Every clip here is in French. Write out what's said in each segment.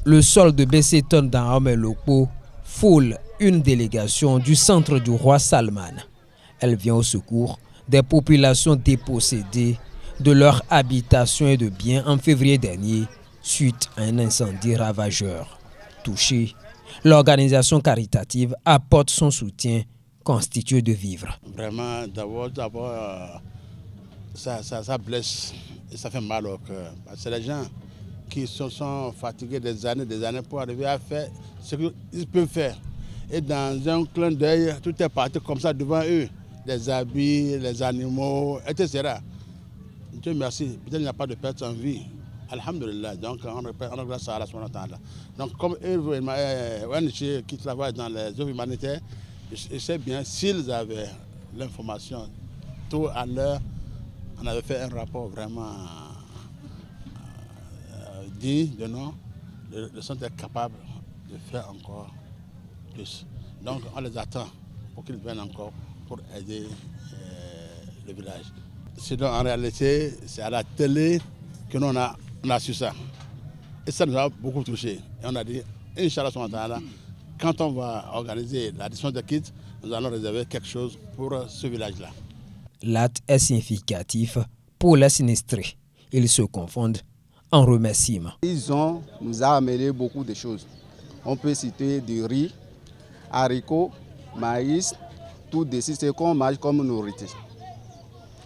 Le solde de Besséton dans Aomé-Lokpo foule une délégation du centre du roi Salman. Elle vient au secours des populations dépossédées de leur habitation et de biens en février dernier suite à un incendie ravageur. Touchée, l'organisation caritative apporte son soutien constitué de vivres. Vraiment, d'abord, ça blesse et ça fait mal au cœur. C'est les gens qui se sont fatigués des années pour arriver à faire ce qu'ils peuvent faire. Et dans un clin d'œil, tout est parti comme ça devant eux. Les habits, les animaux, etc. Dieu merci, peut-être qu'il n'y a pas de perte en vie. Alhamdulillah, donc on regrette ça à la subhanahu wa ta'ala. Donc comme ONG qui travaille dans les œuvres humanitaires, je sais bien s'ils avaient l'information tout à l'heure, on avait fait un rapport vraiment digne de nom. Le centre est capable de faire encore plus. Donc on les attend pour qu'ils viennent encore pour aider le village. Sinon en réalité, c'est à la télé que nous on a su ça. Et ça nous a beaucoup touché. Et on a dit, Inch'Allah, quand on va organiser la distribution de kits, nous allons réserver quelque chose pour ce village-là. L'acte est significatif pour les sinistrés. Ils se confondent en remerciements. Nous a amené beaucoup de choses. On peut citer du riz, haricots, maïs, tout ceci, c'est qu'on mange comme nourriture.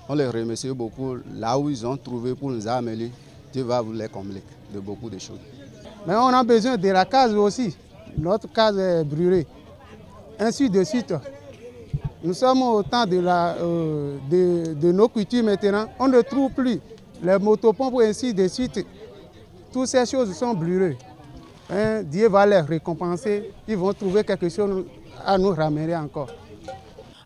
On les remercie beaucoup là où ils ont trouvé pour nous amener. Dieu va vous les combler de beaucoup de choses. Mais on a besoin de la case aussi. Notre case est brûlée. Ainsi de suite. Nous sommes au temps de nos coutumes maintenant. On ne trouve plus les motopompes ainsi de suite. Toutes ces choses sont brûlées. Dieu va les récompenser. Ils vont trouver quelque chose à nous ramener encore.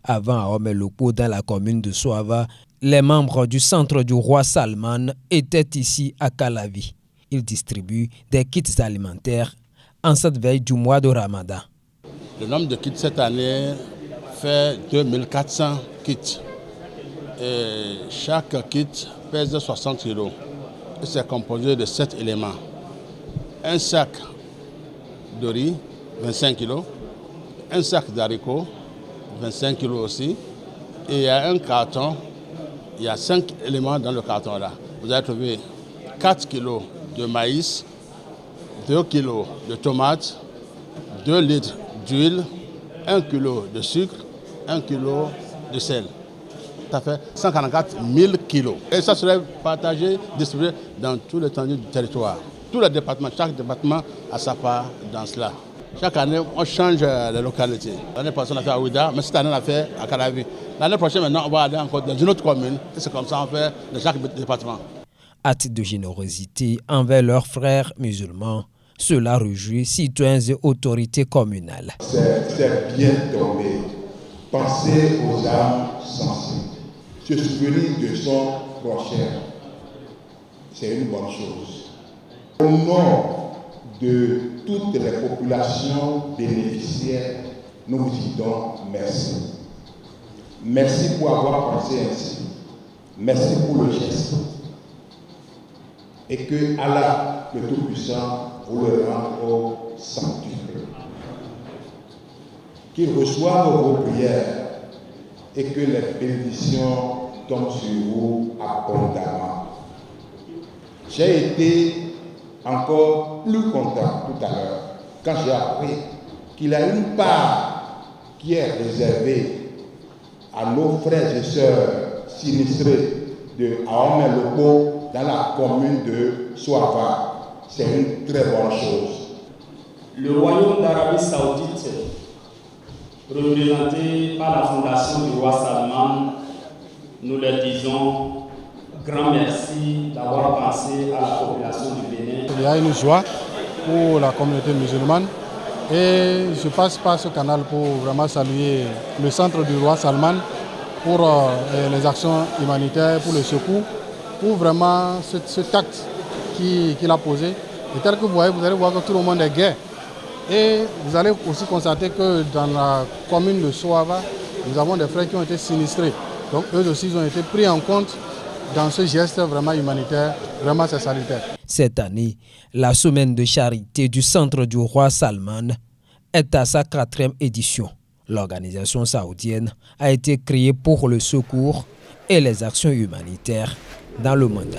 Avant à Aomé-Lokpo, dans la commune de Soava, les membres du centre du roi Salman étaient ici à Calavi. Ils distribuent des kits alimentaires en cette veille du mois de Ramadan. Le nombre de kits cette année fait 2400 kits. Et chaque kit pèse 60 kg. C'est composé de 7 éléments. Un sac de riz, 25 kg. Un sac d'haricots, 25 kg aussi. Et il y a un carton, il y a 5 éléments dans le carton là. Vous allez trouver 4 kg de maïs, 2 kg de tomates, 2 litres d'huile, 1 kg de sucre, 1 kg de sel. Ça fait 144 000 kilos. Et ça serait partagé, distribué dans tout l'étendue du territoire. Tous les départements, chaque département a sa part dans cela. Chaque année, on change les localités. L'année passée, on a fait à Ouida, mais cette année, on a fait à Calavi. L'année prochaine, maintenant, on va aller encore dans une autre commune. Et c'est comme ça qu'on fait dans chaque département. Acte de générosité envers leurs frères musulmans, cela réjouit citoyens et autorités communales. C'est bien tombé. Penser aux âmes sensibles. Se souvenir de son prochain, c'est une bonne chose. Au nom de toutes les populations bénéficiaires, nous vous disons merci. Merci pour avoir pensé ainsi. Merci pour le geste. Et que Allah, le Tout-Puissant, vous le rende au sanctuaire. Qu'il reçoive vos prières et que les bénédictions tombent sur vous abondamment. J'ai été encore plus content tout à l'heure quand j'ai appris qu'il y a une part qui est réservée à nos frères et sœurs sinistrés de Aomé-Lokpo dans la commune de Soava. C'est une très bonne chose. Le royaume d'Arabie Saoudite, représenté par la fondation du roi Salman, nous leur disons grand merci d'avoir pensé à la population du Bénin. Il y a une joie pour la communauté musulmane et je passe par ce canal pour vraiment saluer le centre du roi Salman pour les actions humanitaires, pour le secours, pour vraiment cet acte qu'il a posé. Et tel que vous allez voir que tout le monde est gai. Et vous allez aussi constater que dans la commune de Soava, nous avons des frères qui ont été sinistrés. Donc eux aussi, ils ont été pris en compte dans ce geste vraiment humanitaire. Vraiment, c'est salutaire. Cette année, la semaine de charité du Centre du Roi Salman est à sa 4e édition. L'organisation saoudienne a été créée pour le secours et les actions humanitaires dans le monde.